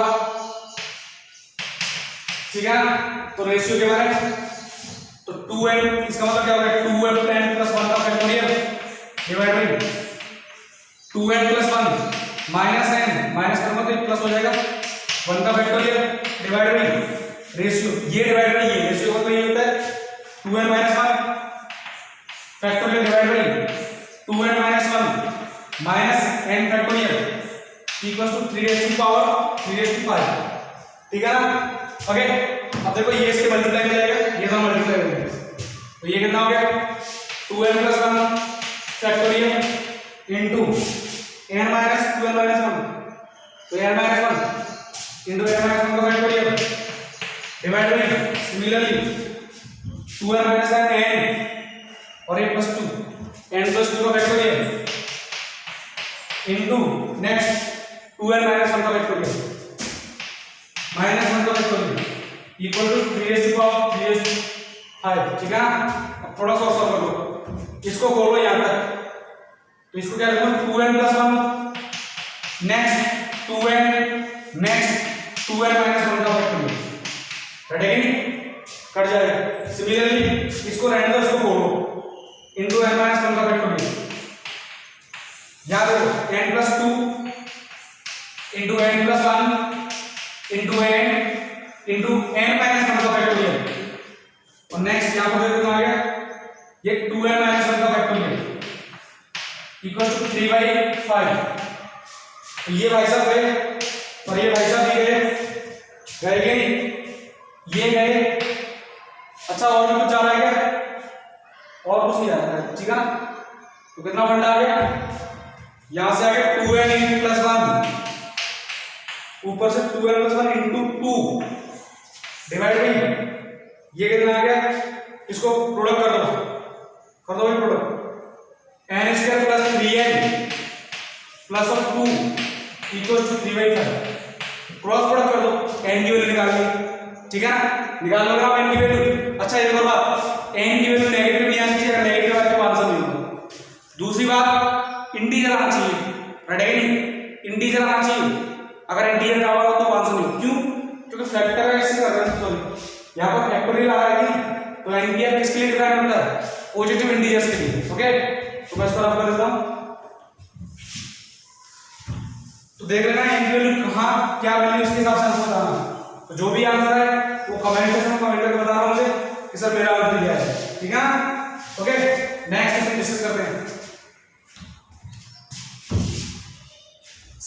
ठीक है ना। तो रेशियो के बारे में तो 2n, इसका मतलब क्या हो गया 2n plus 1 का factorial divide by 2n plus 1 minus n, minus करूंगा तो प्लस हो जाएगा 1 का फैक्टोरियल डिवाइड बाय रेशियो, ये डिवाइड बाय ये रेशियो का तो ये होता है 2n minus 1 factorial divide by 2n minus 1 minus n factorial equals to 3 raised to power 3 raised to 5, ठीक है ना। ओके अब देखो ये इसके मल्टीप्लाई में जाएगा, ये तो मल्टीप्लाई हो गया, तो ये कितना हो गया 2n plus 1 factorial into n minus 2n minus 1, तो n minus 1 into n minus 1 का factorial divide bye similarly 2n minus n और a plus 2 n plus 2 का factorial into next 2n minus 1 का फैक्टोरियल माइनस 1 का factorial equal to 3 raised to power 3 raised to 5, ठीक है ना। अब थोड़ा सा और कर लो, इसको खोलो यहां तक, तो इसको क्या लिखूं 2n plus 1 next 2n next 2n minus 1 का फैक्टोरियल, राइट है कि नहीं, कट जाएगा। सिमिलरली इसको रहने दो, इसको खोलो इनटू n minus 1 का फैक्टोरियल, याद रखो n plus 2 into n plus 1 into n into n minus 1 का फैक्टोरियल, और नेक्स्ट यहां पर कितना आ गया ये 2n minus 1 का फैक्टोरियल इक्वल टू 3/5, तो ये भाई साहब गए और ये भाई साहब भी गए कि नहीं, ये गए। अच्छा और भी कुछ जा रहा है क्या, और कुछ नहीं जा रहा है, ठीक है ना। तो कितना फंडा आ गया, यहां से आ गया 2n plus 1 ऊपर से 2n plus 1 into 2 divide by ये कितना आ गया, इसको प्रोडक्ट कर दो भाई product n² plus 3n plus of 2 equal to 3/5। Cross product कर दो, n की वैल्यू निकाल ली, ठीक है ना, निकाल लोगे आप n की वैल्यू। अच्छा एक और बात, n की वैल्यू नेगेटिव नहीं आनी चाहिए, अगर नेगेटिव आती है तो आंसर नहीं होगा। दूसरी बात, इंटीजर आना चाहिए, रटेगा नहीं, इंटीजर आना चाहिए, अगर इंटीजर का होगा तो आंसर नहीं। क्यों? क्योंकि फैक्टराइज कर रहे हैं, सॉरी यहाँ पर फैक्टोरियल आ रहा है, तो एनपीआर किसके लिए डिफाइन होता है? पॉजिटिव इंटीजर्स के लिए। ओके, तो मैं इसको रफ कर देता हूं। तो देख लेना एन की वैल्यू कहां क्या वैल्यू, इसके हिसाब से आंसर बताना। तो जो भी आंसर है वो कमेंट सेक्शन में कमेंट करके बताना मुझे कि सर मेरा आंसर क्या है, ठीक है ना। ओके, नेक्स्ट क्वेश्चन डिस्कस करते हैं।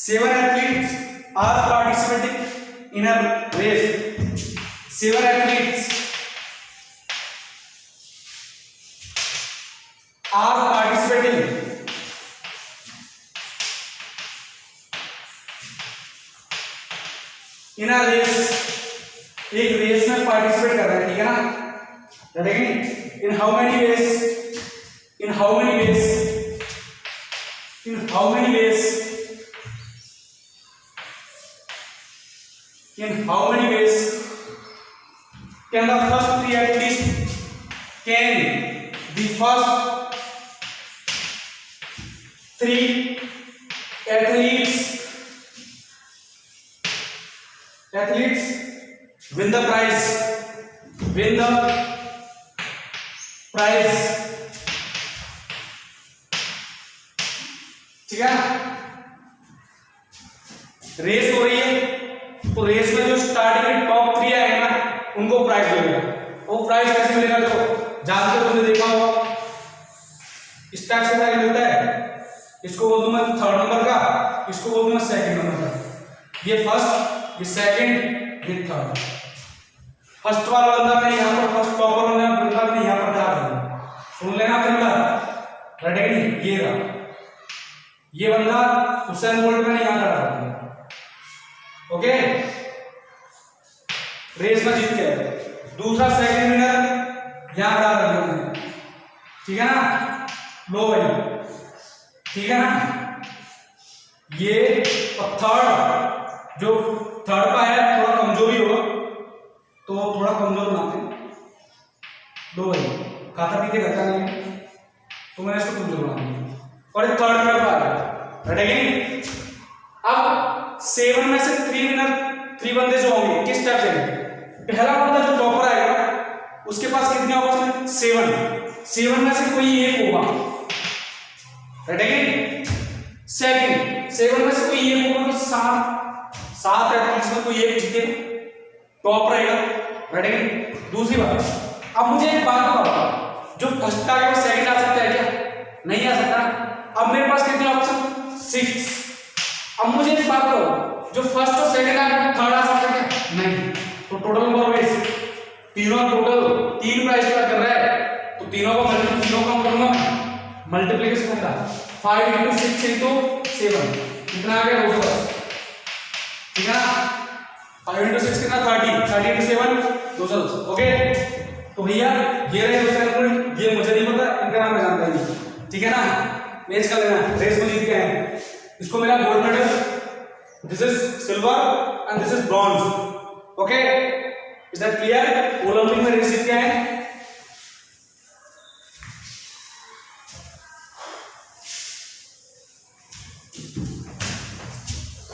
7 athletes are participating in a race. 7 athletes are participating in a race. एक रेस में पार्टिसिपेट कर रहे हैं, ठीक है ना, रटेगा। In how many ways, in how many ways, in how many ways, in how many ways can the first 3 athletes, can the first 3 athletes win the prize, win the prize, ठीक है। Race हो रही है, तो race में जो starting में top 3 आएगा ना उनको प्राइज मिलेगा। वो प्राइज कैसे मिलेगा? जो जानते हो, तुमने देखा होगा, इस टाइप से प्राइज मिलता है। इसको बोल दूं मैं 3rd नंबर का, इसको बोल दूं मैं 2nd नंबर का। ये फर्स्ट, ये सेकंड, ये थर्ड। फर्स्ट वाला बंदा मैं यहाँ पर, फर्स्ट टॉपर बंदा मैं यहाँ पर डाल दूंगा, सुन लेना अपनी बात, रटेगा। ये रहा, ये बंदा हुसैन बोल्ट मैंने यहाँ पर डाल दिया। ओके, रेस में जीत गया। दूसरा सेकंड विनर यहां डाल दिया, ठीक है ना, लो भाई, ठीक है ना। ये और थर्ड, जो थर्ड का है थोड़ा कमजोरी होगा, तो थोड़ा कमजोर बनाते हैं। लो भाई, खाता पीते करता नहीं है, तो मैंने इसको कमजोर बना दिया। और ये थर्ड विनर आ गया, रटेगा। अब 7 में से 3 विनर, 3 बंदे जो होंगे किस टाइप से? पहला बंदा जो टॉपर आएगा उसके पास कितने ऑप्शन है? 7 में से कोई एक होगा, रटेगा। सेकंड, 7 में से कोई एक होगा, तो 7 है, तो इसमें कोई एक जीते टॉप रहेगा, रटेगा। दूसरी बात, अब मुझे एक बात बताओ, जो फर्स्ट आ गया वो सेकंड आ सकता है क्या? नहीं आ सकता। अब मेरे पास कितने ऑप्शन? 6। अब मुझे एक बात करो, जो फर्स्ट और सेकंड आ गया थर्ड आ सकता है क्या? नहीं। तो टोटल नंबर वेज, तीनों टोटल 3 प्राइस कर रहा है, तो तीनों का करूंगा मैं, मल्टीप्लिकेशन होगा 5 × 6 × 7, कितना आ गया? 210, ठीक है ना। 5 × 6 कितना? 30 × 7 210। ओके, तो भैया ये रहे दूसरे, ये मुझे नहीं पता, इनका नाम मैं जानता नहीं, ठीक है ना। मैच कर लेना, रेस में जीत गए हैं, इसको मिला gold medal, this is silver and this is bronze. Okay, is that clear? Olympic में रेस जीत गए हैं।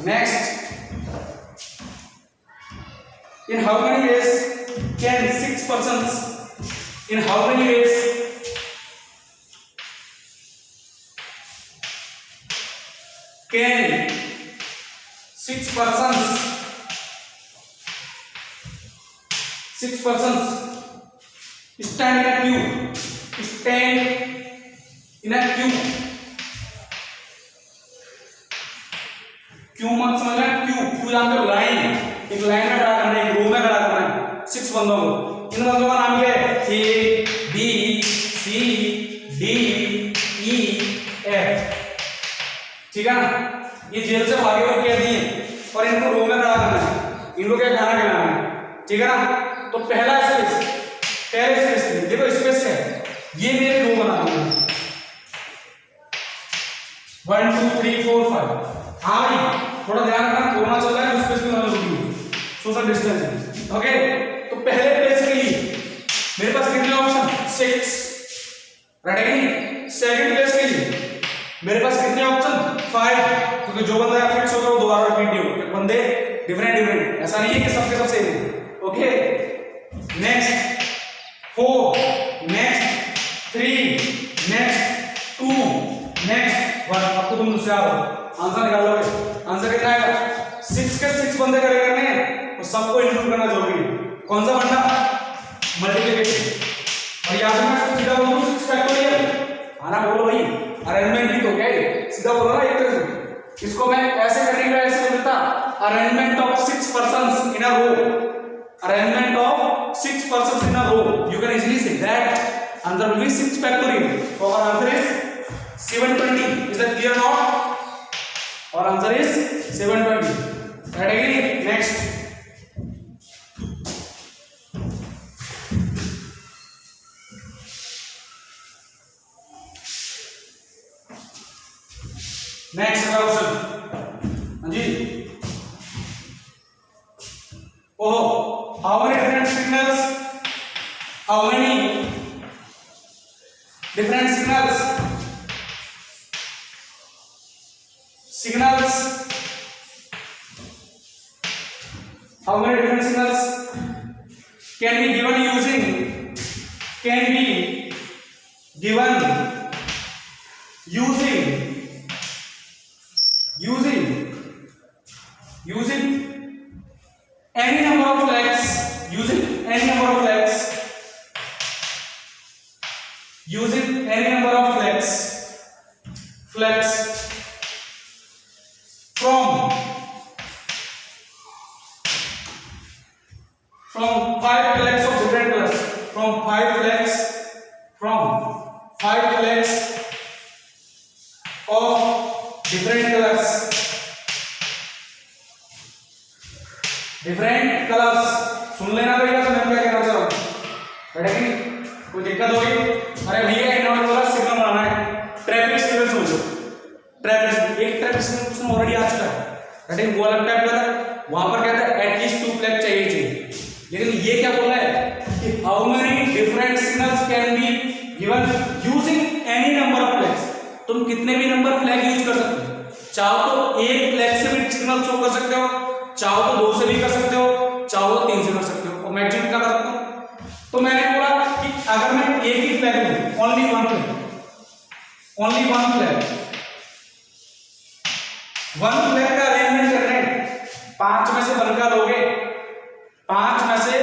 Next, in how many veg can 6 persons, in how many veg can 6 persons stand in a queue, stand in a queue, Q मत समझना, Q जानते हो, line, एक line में खड़ा करना है, एक रो में खड़ा करना है 6 बंदों को। इन बंदों का नाम क्या है? ए, बी, सी, डी, ई, एफ, ठीक है ना। ये जेल से भागे हुए कैदी हैं और इनको रो में खड़ा करना है, इनको क्या खाना खिलाना है, ठीक है ना। तो पहला स्पेस, पहले स्पेस देखो, स्पेस है, ये मेरे रो बना दूंगा 1 2 3 4 5, हाँ भाई थोड़ा ध्यान रखना, कोरोना चल रहा है, स्पेस में होना जरूरी है, सोशल डिस्टेंसिंग। ओके, तो पहले प्लेस के लिए मेरे पास कितने ऑप्शन? 6, राइट है। सेकंड प्लेस के लिए मेरे पास कितने ऑप्शन? 5, क्योंकि जो बंदा फिक्स होगा वो दोबारा रिपीट नहीं होगा, बंदे डिफरेंट, ऐसा नहीं है कि सबके सब सेम है। Okay, next 4, next 3, next 2, next 1। अब तो तुम मुझसे आओ, आंसर निकाल लोगे। आंसर कितना आएगा? 6 के 6 बंदे करे करने हैं, तो सबको इंक्लूड करना जरूरी है। कौन सा बंदा? मल्टीप्लिकेशन। और याद रखना सीधा बोलो 6 फैक्टोरियल, आना बोलो भाई, अरेंजमेंट भी तो क्या है, सीधा बोलो ना एक तरह से। इसको मैं ऐसे करने का ऐसे बोलता, arrangement of 6 persons in a row, arrangement of 6 persons in a row, you can easily say that answer will be 6 factorial. So our answer is 720. Is that clear now? Our answer is 720. Right again. Next. Next question. हाँ जी। Oh. How many different signals? How many different signals? Signals. How many different signals can be given using? Can be given using any number of flags, using any number of flags, using any number of flags from 5 flags of different colors, from 5 flags of different colors। सुन लेना भैया, तो मैं क्या कहना चाह रहा हूँ, बैठेंगे कोई दिक्कत होगी? अरे भैया इन्होंने बोला सिग्नल बनाना है, ट्रैफिक सिग्नल समझो। ट्रैफिक, एक ट्रैफिक सिग्नल क्वेश्चन ऑलरेडी आ चुका है, बैठेंगे वो अलग टाइप का था, वहां पर क्या था एटलीस्ट 2 फ्लैग चाहिए। लेकिन ये क्या बोल रहा है कि how many different signals can be given using any number of flags. तुम कितने भी नंबर फ्लैग यूज कर सकते हो, चाहो तो एक फ्लैग से भी सिग्नल शो कर सकते हो, चाहो तो 2 से भी कर सकते हो, चाहो तो 3 से कर सकते हो, और मैक्सिमम क्या कर सकते हो। तो मैंने बोला कि अगर मैं एक ही फ्लैग लूं, only one flag, one flag का अरेंजमेंट करना है, 5 में से 1 का लोगे, 5 में से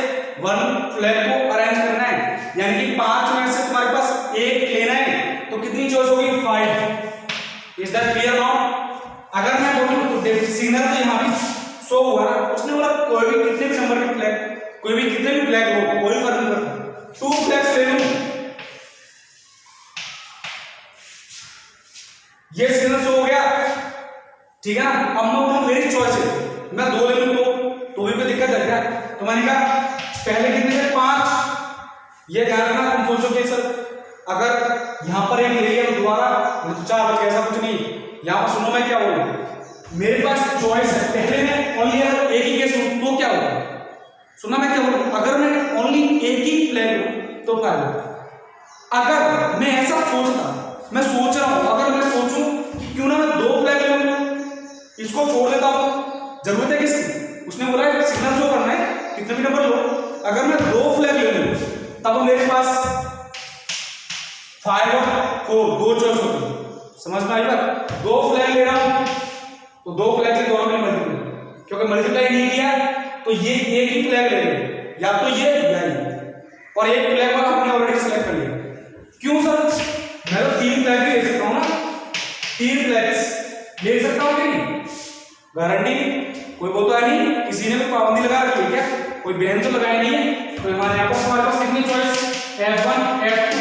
1 फ्लैग को अरेंज करना है, यानी कि 5 में से तुम्हारे पास एक लेना है, तो कितनी चॉइस होगी? 5। Is that clear now? अगर मैं बोलूं सिग्नल तो यहां भी शो हुआ, उसने बोला कोई भी कितने भी नंबर के फ्लैग, कोई भी कितने भी फ्लैग हो, कोई फर्क नहीं पड़ता, 2 फ्लैग्स ले लूं, ये सिग्नल शो हो गया, ठीक है ना। अब मैं बोलूं मेरी चॉइस है, मैं 2 ले लूं तो भी कोई दिक्कत है क्या? तो मैंने कहा पहले कितने थे? 5। ये ध्यान रखना, तुम सोचो कि सर अगर यहां पर एक ले लिया तो दोबारा तो 4 बच गया, ऐसा कुछ नहीं। यहां पर सुनो मैं क्या बोलूं, मेरे पास चॉइस है, पहले मैं ओनली अगर एक ही केस लूं तो क्या होगा, सुनना मैं क्या बोलूं, अगर मैं ओनली एक ही फ्लैग लूं तो क्या होगा। अगर मैं ऐसा सोचता, मैं सोच रहा हूं, अगर मैं सोचूं कि क्यों ना मैं 2 फ्लैग ले लूं, इसको छोड़ देता हूं, जरूरत है किसकी? उसने बोला है सिग्नल शो करना है, कितने भी नंबर लो, अगर मैं 2 फ्लैग ले लूं तब मेरे पास 5 और 4 2 चॉइस होती है, समझ में आई बात? 2 फ्लैग ले रहा हूं तो 2 फ्लैग से दोनों में मल्टीप्लाई, क्योंकि मल्टीप्लाई नहीं किया तो ये एक ही फ्लैग ले लेंगे, या तो ये या ये, और एक फ्लैग वाला हमने ऑलरेडी सिलेक्ट कर लिया। क्यों सर? मैं तो 3 फ्लैग भी ले सकता हूं ना, 3 फ्लैग्स ले सकता हूं कि नहीं? गारंटी कोई वो तो है नहीं, किसी ने भी पाबंदी लगा रखी है क्या? कोई बैन तो लगाया नहीं है। तो हमारे यहाँ पर हमारे पास कितनी चॉइस? F1 F2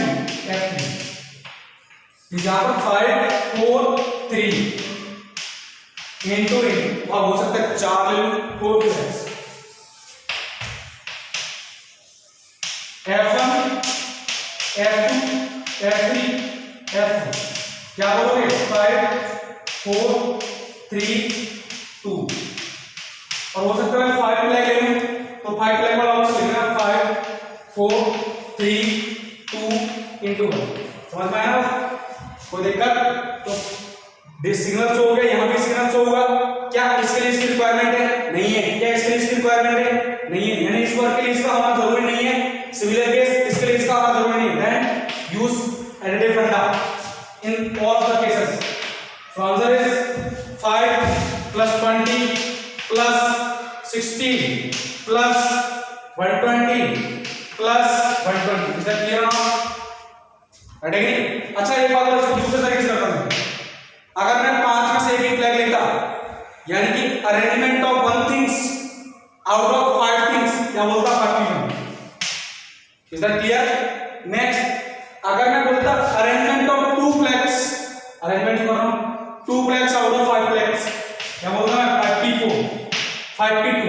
F3, यहाँ पर 5 4 3 into और हो सकता है 4 ले लूं, 4 flags, F1 F2 F3 F4, क्या बोलोगे? 5 4 3 2 और हो सकता है 5 फ्लैग ले लूं तो 5 फ्लैग वाला ऑप्शन लिखना 5 4 3 2 into 1 समझ में आया कोई दिक्कत तो सिग्नल शो हो गया यहाँ भी सिग्नल शो होगा क्या इसके लिए इसकी रिक्वायरमेंट है नहीं है क्या इसके लिए इसकी रिक्वायरमेंट है नहीं है यानी इस वर्क के लिए इसका होना जरूरी नहीं है सिमिलर केस इसके लिए इसका होना जरूरी नहीं है देन यूज एडिटिव फंडा in all the cases so answer is 5 plus 20 plus 60 plus 120 plus 120 is that clear now right है अच्छा एक बात और इसको दूसरे तरीके से करता हूं अगर मैं 5 में से एक फ्लैग लेता यानी कि arrangement of one things out of 5 things क्या बोलता 5 इज दैट क्लियर नेक्स्ट अगर मैं बोलता अरेंजमेंट ऑफ 2 फ्लैग्स अरेंजमेंट कर रहा हूं 2 फ्लैग्स आउट ऑफ 5 फ्लैग्स क्या बोलता है 5p4 5p2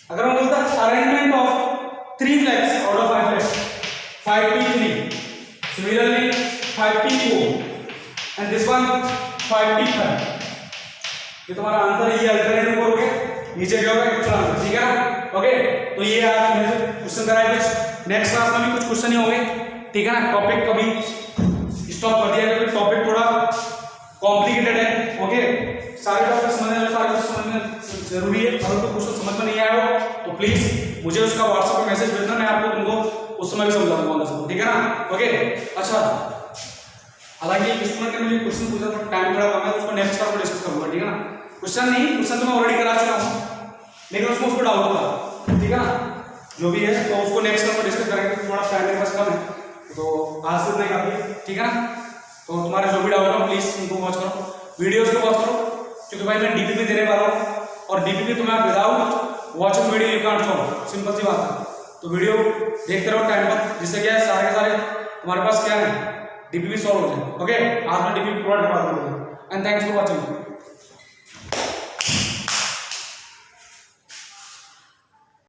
अगर मैं बोलता arrangement of 3 flags out of 5 flags 5p3 similarly 5p4 and this one 5p5 ये तुम्हारा आंसर ये अल्टरनेटिव करोगे नीचे क्या होगा एक्चुअल आंसर ठीक है ना ओके तो ये आज मैंने क्वेश्चन कराया कुछ नेक्स्ट क्लास में भी कुछ क्वेश्चन ही होंगे ठीक है ना टॉपिक कभी स्टॉप कर दिया क्योंकि टॉपिक थोड़ा कॉम्प्लिकेटेड है ओके सारे टॉपिक समझना जरूरी है अगर तो क्वेश्चन समझ में नहीं आया हो तो प्लीज मुझे उसका व्हाट्सएप पे मैसेज भेजना मैं आपको तुमको उस समय भी समझा दूंगा ठीक है ना ओके अच्छा हालांकि क्वेश्चन के लिए क्वेश्चन पूछा था टाइम थोड़ा कम है उसको नेक्स्ट क्लास में डिस्कस करूंगा ठीक है ना क्वेश्चन नहीं क्वेश्चन तो मैं ऑलरेडी करा चुका हूं लेकिन उसमें उसको डाउट होगा ठीक है ना जो भी है तो उसको नेक्स्ट क्लास में डिस्कस करेंगे थोड़ा टाइम मेरे पास कम है तो आज से नहीं काफी ठीक है ना तो तुम्हारे जो भी डाउट हो प्लीज उनको वॉच करो वीडियोस को वॉच करो क्योंकि भाई मैं डीपीपी देने वाला हूं और डीपीपी तुम्हें without watching video you can't solve simple सी बात है तो वीडियो देखते रहो टाइम पर जिससे क्या है सारे के सारे तुम्हारे पास क्या है डीपीपी सॉल्व हो जाए ओके आज मैं डीपीपी प्रोवाइड करवा दूंगा एंड थैंक्स फॉर वाचिंग